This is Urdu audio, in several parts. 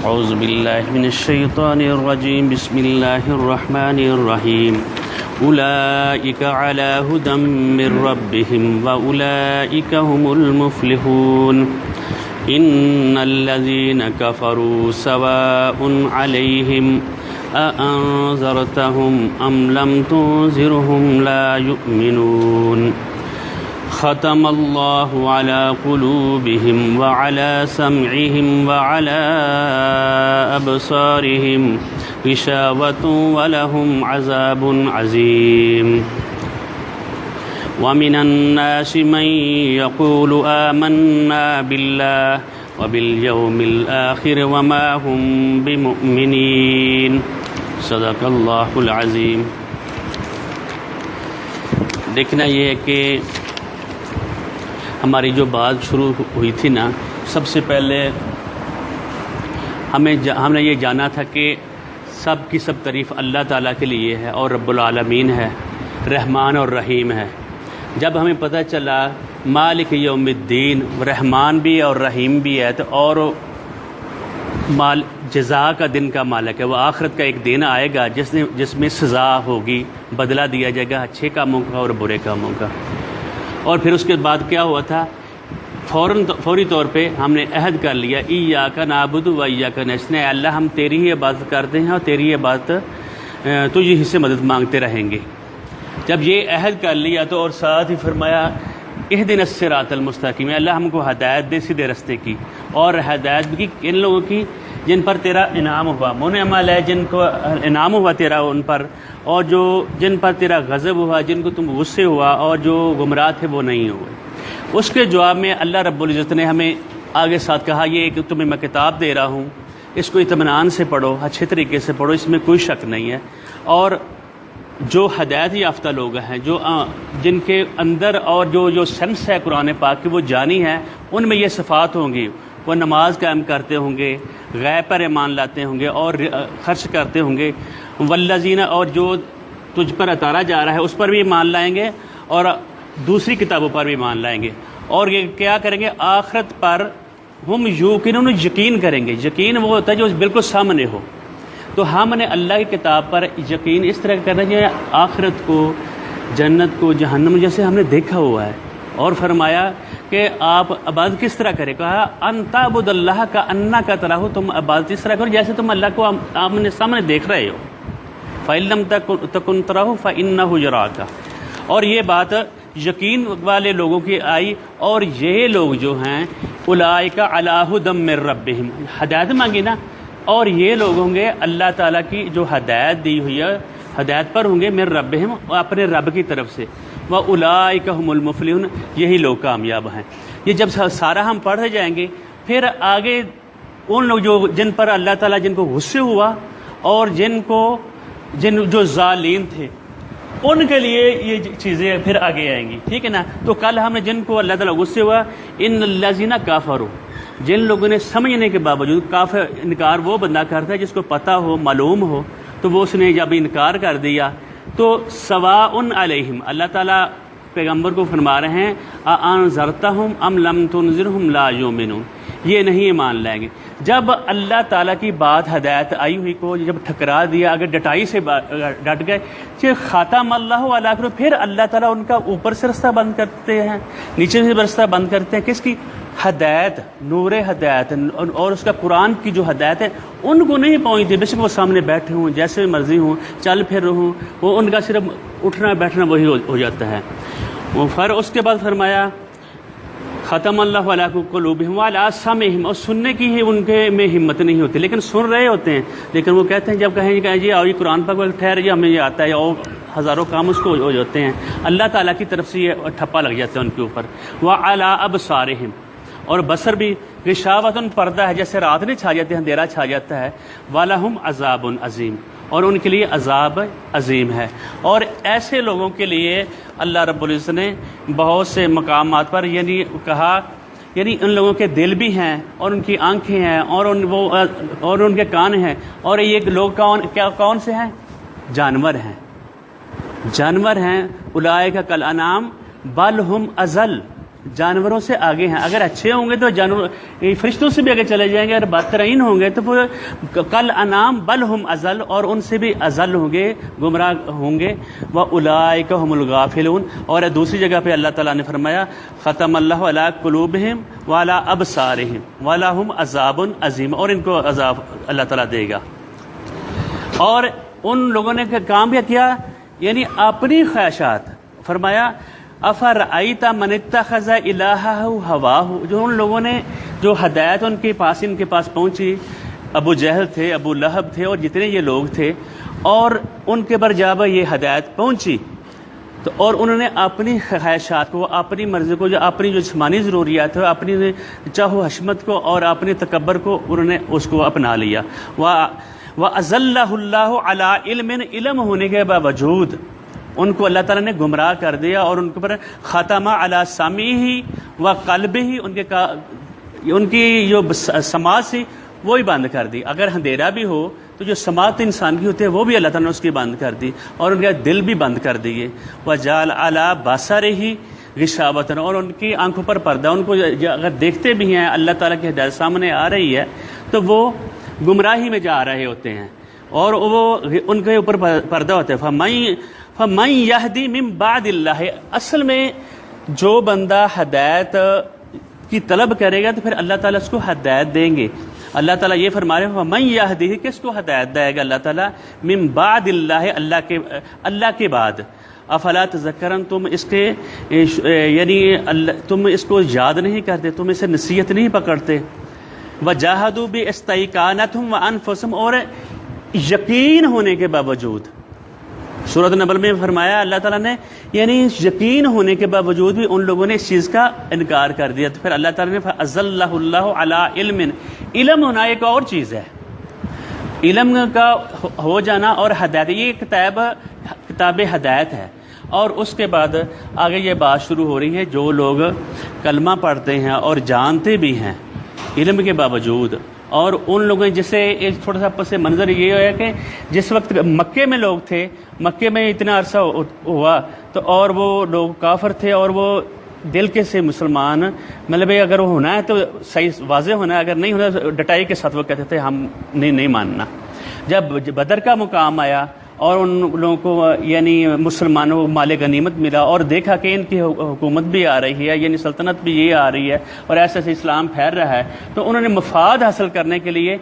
اعوذ باللہ من الشیطان الرجیم بسم اللہ الرحمن الرحیم اولئک علی ھدی من ربہم واولئک هم المفلحون ان الذین کفروا سواء علیہم اانذرتہم ام لم تنذرہم لا یؤمنون ختم اللہ علی قلوبہم وعلی سمعہم وعلی ابصارہم غشاوۃ ولہم عذاب عظیم ومن الناس من یقول آمنا باللہ وبالیوم الآخر وما هم بمؤمنین صدق اللہ العظیم۔ دیکھنا یہ ہے کہ ہماری جو بات شروع ہوئی تھی نا، سب سے پہلے ہم نے یہ جانا تھا کہ سب کی سب تعریف اللہ تعالیٰ کے لیے ہے اور رب العالمین ہے، رحمان اور رحیم ہے۔ جب ہمیں پتہ چلا مالک یوم الدین، رحمان بھی اور رحیم بھی ہے، تو اور جزا کا دن کا مالک ہے، وہ آخرت کا ایک دن آئے گا جس میں سزا ہوگی، بدلہ دیا جائے گا اچھے کاموں کا اور برے کاموں کا۔ اور پھر اس کے بعد کیا ہوا تھا، فوری طور پہ ہم نے عہد کر لیا ایاک نعبد و ایاک نستعین، اللہ ہم تیری ہی عبادت کرتے ہیں اور تیری ہی عبادت تجھ ہی سے مدد مانگتے رہیں گے۔ جب یہ عہد کر لیا تو اور ساتھ ہی فرمایا اہدنا الصراط المستقیم، اللہ ہم کو ہدایت دے سیدھے رستے کی، اور ہدایت بھی ان لوگوں کی جن پر تیرا انعام ہوا، منعم علیہ، جن کو انعام ہوا تیرا ان پر، اور جو جن پر تیرا غضب ہوا، جن کو تم غصے ہوا، اور جو گمراہ تھے وہ نہیں ہوئے۔ اس کے جواب میں اللہ رب العزت نے ہمیں آگے ساتھ کہا یہ کہ تمہیں میں کتاب دے رہا ہوں، اس کو اطمینان سے پڑھو، اچھے طریقے سے پڑھو، اس میں کوئی شک نہیں ہے، اور جو ہدایت یافتہ لوگ ہیں، جن کے اندر اور جو سینس ہے قرآن پاک کی وہ جانی ہے، ان میں یہ صفات ہوں گی، وہ نماز قائم کرتے ہوں گے، غیب پر ایمان لاتے ہوں گے اور خرچ کرتے ہوں گے، والذین، اور جو تجھ پر اتارا جا رہا ہے اس پر بھی ایمان لائیں گے اور دوسری کتابوں پر بھی ایمان لائیں گے، اور یہ کیا کریں گے، آخرت پر ہم یوقنون، یقین کریں گے۔ یقین وہ ہوتا ہے جو بالکل سامنے ہو، تو ہم نے اللہ کی کتاب پر یقین اس طرح کرنا چاہیے، آخرت کو، جنت کو، جہنم جیسے ہم نے دیکھا ہوا ہے۔ اور فرمایا کہ آپ عبادت کس طرح کریں، کہا ان تعبد اللہ کا انک تراہ، تم عبادت اس طرح کرو جیسے تم اللہ کو آمنے سامنے دیکھ رہے ہو، فإن لم تکن تراہ فإنہ یراک۔ اور یہ بات یقین والے لوگوں کی آئی، اور یہ لوگ جو ہیں اولئک علی ھدی من ربہم، ہدایت مانگی نا، اور یہ لوگ ہوں گے اللہ تعالیٰ کی جو ہدایت دی ہوئی ہے، ہدایت پر ہوں گے من ربہم، اپنے رب کی طرف سے، وَأُولَئِكَ هُمُ الْمُفْلِحُونَ، یہی لوگ کامیاب ہیں۔ یہ جب سارا ہم پڑھے جائیں گے، پھر آگے ان لوگ جن پر اللہ تعالیٰ جن کو غصے ہوا، اور جو ظالم تھے، ان کے لیے یہ چیزیں پھر آگے آئیں گی، ٹھیک ہے نا۔ تو کل ہم نے جن کو اللہ تعالیٰ غصے ہوا، ان الذین کافروا، جن لوگوں نے سمجھنے کے باوجود، کافر انکار وہ بندہ کرتا ہے جس کو پتہ ہو، معلوم ہو، تو وہ اس نے جب انکار کر دیا تو سواء علیہم، اللہ تعالیٰ پیغمبر کو فرما رہے ہیں اانذرتہم ام لم تنذرہم لا یؤمنون، یہ نہیں ایمان لائیں گے۔ جب اللہ تعالیٰ کی بات ہدایت آئی ہوئی کو جب ٹھکرا دیا، اگر ڈٹائی سے ڈٹ گئے، کہ خاتم اللہ علی قلوبہم، پھر اللہ تعالیٰ ان کا اوپر سے رستہ بند کرتے ہیں، نیچے سے رستہ بند کرتے ہیں، کس کی ہدایت، نور ہدایت، اور اس کا قرآن کی جو ہدایت ہے ان کو نہیں پہنچتی، بے شک وہ سامنے بیٹھے ہوں، جیسے مرضی ہوں، چل پھر ہوں، وہ ان کا صرف اٹھنا بیٹھنا وہی ہو جاتا ہے۔ پھر اس کے بعد فرمایا ختم اللہ علی قلوبہم وعلی سمعہم، اور سننے کی ہی ان کے میں ہمت نہیں ہوتی، لیکن سن رہے ہوتے ہیں، لیکن وہ کہتے ہیں جب کہیں جی آؤ یہ قرآن پاک ٹھہر جی ہمیں یہ آتا ہے، اور ہزاروں کام اس کو ہو جاتے ہیں، اللہ تعالیٰ کی طرف سے یہ ٹھپا لگ جاتا ہے ان کے اوپر۔ وعلی ابصارہم، اور بصر بھی غشاوۃ، پردہ ہے، جیسے رات نہیں چھا جاتے ہیں، اندھیرا چھا جاتا ہے، وَلَهُمْ عَذَابٌ عَظِيمٌ، اور ان کے لیے عذاب عظیم ہے۔ اور ایسے لوگوں کے لیے اللہ رب العزت نے بہت سے مقامات پر یعنی کہا، یعنی ان لوگوں کے دل بھی ہیں، اور ان کی آنکھیں ہیں، اور ان کے کان ہیں، اور یہ لوگ کون سے ہیں، جانور ہیں، اولئک کالانعام بل ہم اضل، جانوروں سے آگے ہیں. اگر اچھے ہوں گے تو جانور فرشتوں سے بھی آگے چلے جائیں گے. اگر بدترین ہوں گے تو وہ کل انعام بل ہم اضل، اور ان سے بھی اضل ہوں گے، گمراہ ہوں گے. وَأُولَٰئِكَ هُمُ الْغَافِلُونَ. اور دوسری جگہ پہ اللہ تعالیٰ نے فرمایا ختم اللہ علی قلوبہم وعلی ابصارہم وَلَهُمْ عذاب عظیم، اور ان کو عذاب اللہ تعالیٰ دے گا. اور ان لوگوں نے کام بھی کیا، یعنی اپنی خواہشات. فرمایا افرأیت من اتخذ الہہ ہواہ، جو ان لوگوں نے جو ہدایت ان کے پاس پہنچی، ابو جہل تھے، ابو لہب تھے، اور جتنے یہ لوگ تھے، اور ان کے برجابہ یہ ہدایت پہنچی، تو اور انہوں نے اپنی خواہشات کو، اپنی مرضی کو، جو اپنی جو جسمانی ضروریات ہے، اپنی چاہو حشمت کو اور اپنے تکبر کو انہوں نے اس کو اپنا لیا. وَأَضَلَّهُ اللَّهُ عَلَىٰ عِلْمٍ، علم ہونے کے باوجود ان کو اللہ تعالیٰ نے گمراہ کر دیا، اور ان کے پر ختم علی سمعہ و قلبہ، ان کی جو سماعت سی وہی بند کر دی. اگر اندھیرا بھی ہو تو جو سماعت انسان کی ہوتی ہے وہ بھی اللہ تعالیٰ نے اس کی بند کر دی، اور ان کا دل بھی بند کر دیے. وَجَعَلَ عَلَىٰ بَصَرِهِ غِشَاوَةً، اور ان کی آنکھوں پر پردہ. ان کو اگر دیکھتے بھی ہیں اللہ تعالیٰ کی ہدایت سامنے آ رہی ہے تو وہ گمراہی میں جا رہے ہوتے ہیں، اور وہ ان کے اوپر پردہ ہوتا ہے. فَمَن يَهْدِي مِن بَعْدِ اللَّهِ، اصل میں جو بندہ ہدایت کی طلب کرے گا تو پھر اللہ تعالیٰ اس کو ہدایت دیں گے. اللہ تعالیٰ یہ فرما رہے ہیں فَمَن يَهْدِهِ، کس کو ہدایت دے گا اللہ تعالیٰ؟ مِن بَعْدِ اللَّهِ، اللہ کے بعد. افلا تذکرن، تم اس کے یعنی تم اس کو یاد نہیں کرتے، تم اسے نصیحت نہیں پکڑتے. وَجَاهَدُوا بِإِسْتَيْقَانَتْهُمْ وَأَنفُسِهْم، اور یقین ہونے کے باوجود. سورۃ النبل میں فرمایا اللہ تعالیٰ نے، یعنی یقین ہونے کے باوجود بھی ان لوگوں نے اس چیز کا انکار کر دیا. تو پھر اللہ تعالیٰ نے فَأَضَلَّهُ اللَّهُ عَلَىٰ عِلْمٍ، علم ہونا ایک اور چیز ہے. علم کا ہو جانا اور ہدایت، یہ کتاب ہدایت ہے. اور اس کے بعد آگے یہ بات شروع ہو رہی ہے، جو لوگ کلمہ پڑھتے ہیں اور جانتے بھی ہیں علم کے باوجود، اور ان لوگوں جسے ایک تھوڑا سا پس منظر یہ ہے کہ جس وقت مکے میں لوگ تھے، مکے میں اتنا عرصہ ہوا تو، اور وہ لوگ کافر تھے، اور وہ دل کے سے مسلمان، مطلب اگر وہ ہونا ہے تو صحیح واضح ہونا ہے، اگر نہیں ہونا تو ڈٹائی کے ساتھ وہ کہتے تھے ہم نہیں ماننا. جب بدر کا مقام آیا اور ان لوگوں کو یعنی مسلمانوں کو مال غنیمت ملا، اور دیکھا کہ ان کی حکومت بھی آ رہی ہے، یعنی سلطنت بھی یہ آ رہی ہے، اور ایسے ایسے اسلام پھیل رہا ہے، تو انہوں نے مفاد حاصل کرنے کے لیے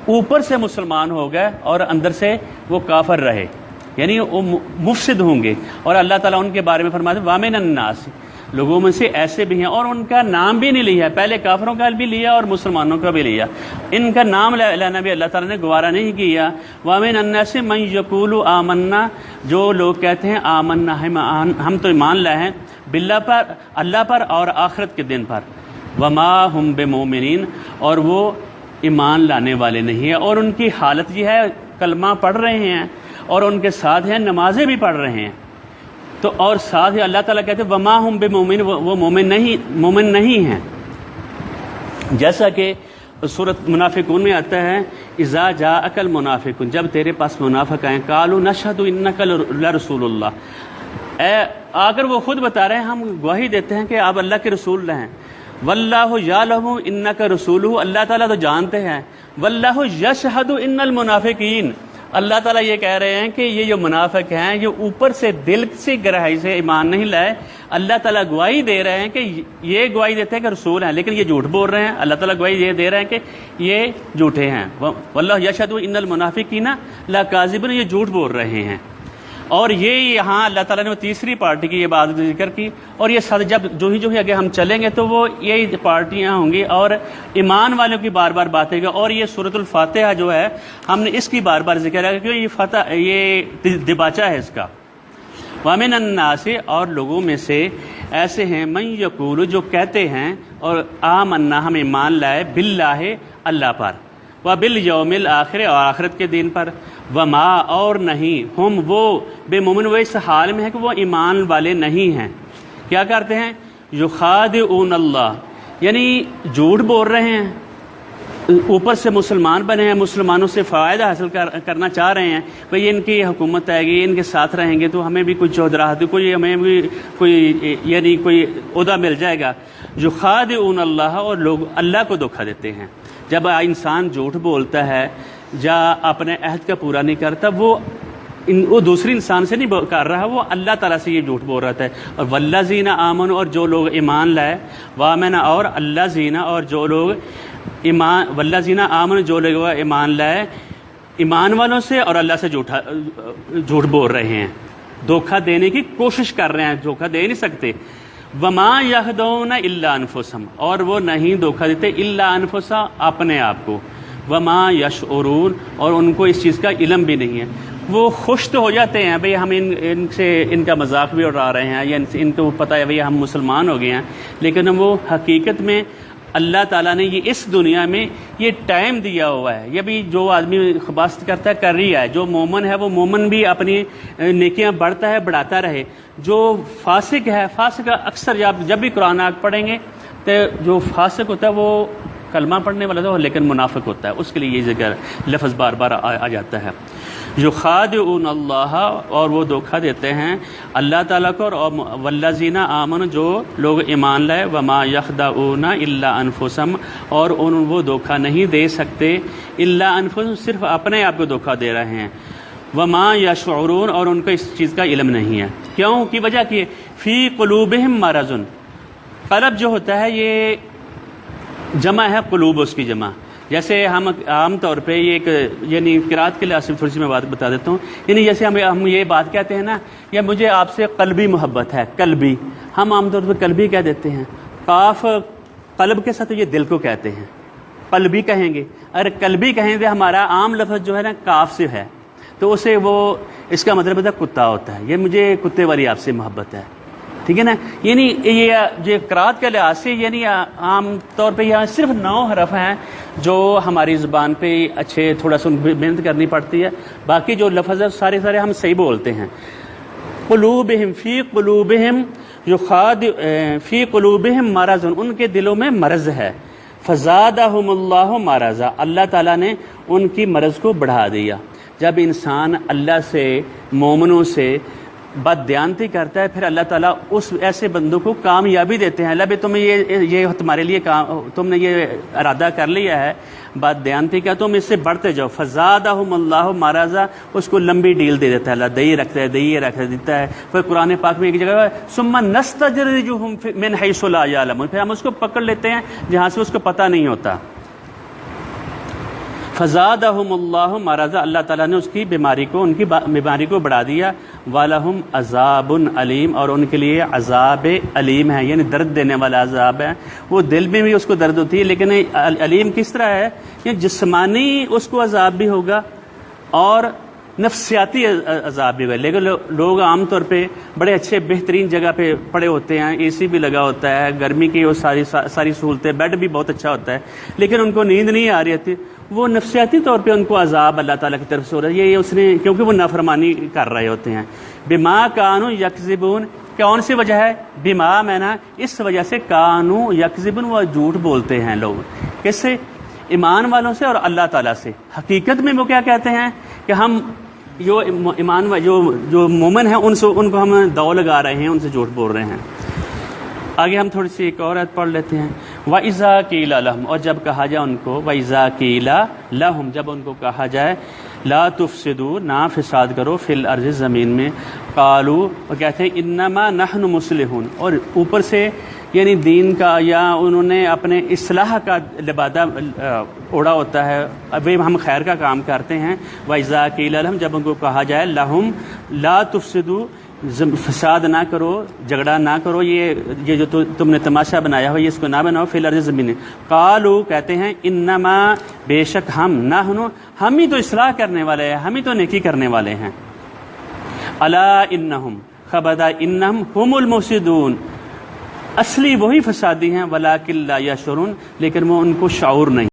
اوپر سے مسلمان ہو گئے اور اندر سے وہ کافر رہے، یعنی وہ مفسد ہوں گے. اور اللہ تعالیٰ ان کے بارے میں فرماتے ہیں وَمِنَ النَّاسِ، لوگوں میں سے ایسے بھی ہیں، اور ان کا نام بھی نہیں لیا، پہلے کافروں کا بھی لیا اور مسلمانوں کا بھی لیا، ان کا نام لینا بھی اللہ تعالیٰ نے گوارا نہیں کیا. وَمِنَ النَّاسِ مَن يَقُولُ آمَنَّا، جو لوگ کہتے ہیں آمنا، ہم تو ایمان لائے ہیں باللہ پر، اللہ پر اور آخرت کے دن پر. وَمَا هُمْ بِمُؤْمِنِينَ، اور وہ ایمان لانے والے نہیں ہیں، اور ان کی حالت یہ ہے کلمہ پڑھ رہے ہیں اور ان کے ساتھ ہیں نمازیں بھی پڑھ رہے ہیں. تو اور ساتھ ہی اللہ تعالیٰ کہتے ہیں وما ہم بمؤمن، وہ مومن نہیں ہیں. جیسا کہ سورۃ منافقون میں آتا ہے اذا جاءک المنافقون، جب تیرے پاس منافق آئیں، قالوا نشہد انک لرسول اللہ، آ کر وہ خود بتا رہے ہیں ہم گواہی دیتے ہیں کہ آپ اللہ کے رسول ہیں. واللہ یعلم انک رسولہ، اللہ تعالیٰ تو جانتے ہیں. واللہ یشہد ان المنافقین، اللہ تعالیٰ یہ کہہ رہے ہیں کہ یہ جو منافق ہیں، جو اوپر سے دل سے گہرائی سے ایمان نہیں لائے، اللہ تعالیٰ گواہی دے رہے ہیں کہ یہ گواہی دیتے ہیں کہ رسول ہیں، لیکن یہ جھوٹ بول رہے ہیں. اللہ تعالیٰ گواہی یہ دے رہے ہیں کہ یہ جھوٹے ہیں. واللہ یشہد ان المنافقین لکاذبون، یہ جھوٹ بول رہے ہیں. اور یہ یہاں اللہ تعالیٰ نے وہ تیسری پارٹی کی یہ بات ذکر کی، اور یہ سب جب جو ہی آگے ہم چلیں گے تو وہ یہی پارٹیاں ہوں گی، اور ایمان والوں کی بار بار باتیں گا. اور یہ سورۃ الفاتحہ جو ہے ہم نے اس کی بار بار ذکر ہے کیونکہ یہ دباچہ ہے اس کا. وَمِنَ النَّاسِ، اور لوگوں میں سے ایسے ہیں من یقول، جو کہتے ہیں اور آمنا، ہم ایمان لائے باللہ، اللہ پر، وبالیوم الآخر، اور آخرت کے دن پر. وما، اور نہیں، ہم وہ بے مومن، وہ اس حال میں ہے کہ وہ ایمان والے نہیں ہیں. کیا کرتے ہیں؟ یخادعون اللہ، یعنی جھوٹ بول رہے ہیں. اوپر سے مسلمان بنے ہیں، مسلمانوں سے فائدہ حاصل کرنا چاہ رہے ہیں، بھئی ان کی حکومت آئے گی، ان کے ساتھ رہیں گے تو ہمیں بھی کچھ چودراہت، کوئی ہمیں بھی کوئی یعنی کوئی عہدہ مل جائے گا. جو خادعون اللہ، اور لوگ اللہ کو دھوکہ دیتے ہیں. جب انسان جھوٹ بولتا ہے یا اپنے عہد کا پورا نہیں کرتا، وہ دوسری انسان سے نہیں کر رہا، وہ اللہ تعالیٰ سے یہ جھوٹ بول رہا ہے. اور والذین آمنوا، اور جو لوگ ایمان لائے، وآمن، اور اللہ زینہ، اور جو لوگ ایمان، والذین آمنوا، جو لوگ ایمان لائے، ایمان والوں سے اور اللہ سے جھوٹ بول رہے ہیں، دھوکہ دینے کی کوشش کر رہے ہیں، دھوکہ دے نہیں سکتے. وما یہدون الا انفسہم، اور وہ نہیں دھوکہ دیتے الا انفسہم، اپنے آپ کو. وما یشعرون، اور ان کو اس چیز کا علم بھی نہیں ہے. وہ خوش تو ہو جاتے ہیں بھئی ہم ان سے ان کا مذاق بھی اڑا رہے ہیں، یا ان کو پتہ ہے بھئی ہم مسلمان ہو گئے ہیں، لیکن وہ حقیقت میں اللہ تعالیٰ نے یہ اس دنیا میں یہ ٹائم دیا ہوا ہے. یہ بھی جو آدمی خباست کرتا ہے کر رہی ہے، جو مومن ہے وہ مومن بھی اپنی نیکیاں بڑھتا ہے، بڑھاتا رہے. جو فاسق ہے، فاسق اکثر جب بھی قرآن پڑھیں گے تو جو فاسق ہوتا ہے وہ کلمہ پڑھنے والا تو لیکن منافق ہوتا ہے، اس کے لیے یہ ذکر لفظ بار بار آ جاتا ہے. جو خادعون اللہ، اور وہ دھوکہ دیتے ہیں اللہ تعالیٰ کو، اور والذین آمنوا، جو لوگ ایمان لائے، وما یخدعون الا انفسہم، اور وہ دھوکہ نہیں دے سکتے الا انفسہم، صرف اپنے آپ کو دھوکہ دے رہے ہیں. وما یشعرون، اور ان کو اس چیز کا علم نہیں ہے. کیوں؟ کی وجہ کی فی قلوبہم مرض. قلب جو ہوتا ہے یہ جمع ہے، قلوب اس کی جمع. جیسے ہم عام طور پہ یہ ایک یعنی قرات کے لحاظ سے تھوڑی سی میں بات بتا دیتا ہوں. یعنی جیسے ہم یہ بات کہتے ہیں نا، یا مجھے آپ سے قلبی محبت ہے، قلبی، ہم عام طور پہ قلبی کہہ دیتے ہیں. قاف قلب کے ساتھ یہ دل کو کہتے ہیں، قلبی کہیں گے. اگر قلبی کہیں گے ہمارا عام لفظ جو ہے نا کاف سے ہے، تو اسے وہ اس کا مطلب ہوتا ہے کتا ہوتا ہے، یہ مجھے کتے والی آپ سے محبت ہے، ٹھیک ہے نا. یعنی یہ قرات کے لحاظ سے یعنی عام طور پہ یہاں صرف 9 حرف ہیں جو ہماری زبان پہ اچھے تھوڑا سا محنت کرنی پڑتی ہے. باقی جو لفظ ہے سارے ہم صحیح بولتے ہیں. قلوبہم، فی قلوبہم، فی قلوبہم مرض، ان کے دلوں میں مرض ہے. فزادہم اللہ مرضا، اللہ تعالیٰ نے ان کی مرض کو بڑھا دیا. جب انسان اللہ سے، مومنوں سے بد دیانتی کرتا ہے، پھر اللہ تعالیٰ اس ایسے بندوں کو کامیابی دیتے ہیں. اللہ بھی تمہیں یہ تمہارے لیے تم نے یہ ارادہ کر لیا ہے بد دیانتی کا، تم اس سے بڑھتے جاؤ. فزادہم اللہ مرضا، اس کو لمبی ڈیل دے دیتا ہے اللہ، دہی رکھ دیتا ہے. پھر قرآن پاک میں ایک جگہ ثم نستدرجہم من حیث لا یعلمون، پھر ہم اس کو پکڑ لیتے ہیں جہاں سے اس کو پتہ نہیں ہوتا. فزادہم اللہ مرضا، اللہ تعالیٰ نے اس کی بیماری کو، ان کی بیماری کو بڑھا دیا. وَلَهُمْ عَذَابٌ علیم، اور ان کے لیے عذاب علیم ہے، یعنی درد دینے والا عذاب ہے. وہ دل میں بھی اس کو درد ہوتی ہے، لیکن علیم کس طرح ہے کہ جسمانی اس کو عذاب بھی ہوگا اور نفسیاتی عذاب بھی ہوگا. لیکن لوگ عام طور پہ بڑے اچھے بہترین جگہ پہ پڑے ہوتے ہیں، اے سی بھی لگا ہوتا ہے، گرمی کی وہ ساری سہولتیں، بیڈ بھی بہت اچھا ہوتا ہے، لیکن ان کو نیند نہیں آ رہی ہوتی. وہ نفسیاتی طور پہ ان کو عذاب اللہ تعالیٰ کی طرف سے ہو رہا ہے. یہ اس نے کیونکہ وہ نافرمانی کر رہے ہوتے ہیں. بما کانوا یکذبون، کون سی وجہ ہے؟ بما میں نا اس وجہ سے، کانوا یکذبون، وہ جھوٹ بولتے ہیں لوگ. کس سے؟ ایمان والوں سے اور اللہ تعالیٰ سے. حقیقت میں وہ کیا کہتے ہیں کہ ہم جو جو مومن ہیں ان کو ہم دو لگا رہے ہیں، ان سے جھوٹ بول رہے ہیں. آگے ہم تھوڑی سی ایک اور آیت پڑھ لیتے ہیں. وَإِذَا قِيلَ لَهُمْ، اور جب کہا جائے ان کو، وَإِذَا قِيلَ لَهُمْ، جب ان کو کہا جائے لا تفسدوا، نہ فساد کرو، فی الارض، زمین میں. قالوا، وہ کہتے ہیں انما نحن مصلحون، اور اوپر سے یعنی دین کا یا انہوں نے اپنے اصلاح کا لبادہ اوڑا ہوتا ہے، ابھی ہم خیر کا کام کرتے ہیں. وَإِذَا قِيلَ لَهُمْ، جب ان کو کہا جائے لہم لا تفسدوا، فساد نہ کرو، جھگڑا نہ کرو، یہ جو تم نے تماشا بنایا ہو یہ اس کو نہ بناؤ، فی الارض، زمین. قالوا، کہتے ہیں انما، بے شک ہم، ہم ہی تو اصلاح کرنے والے ہیں، ہم ہی تو نیکی کرنے والے ہیں. الا انہم، خبردار، انہم ہم المفسدون، اصلی وہی فسادی ہیں، ولکن لا یشعرون، لیکن وہ ان کو شعور نہیں.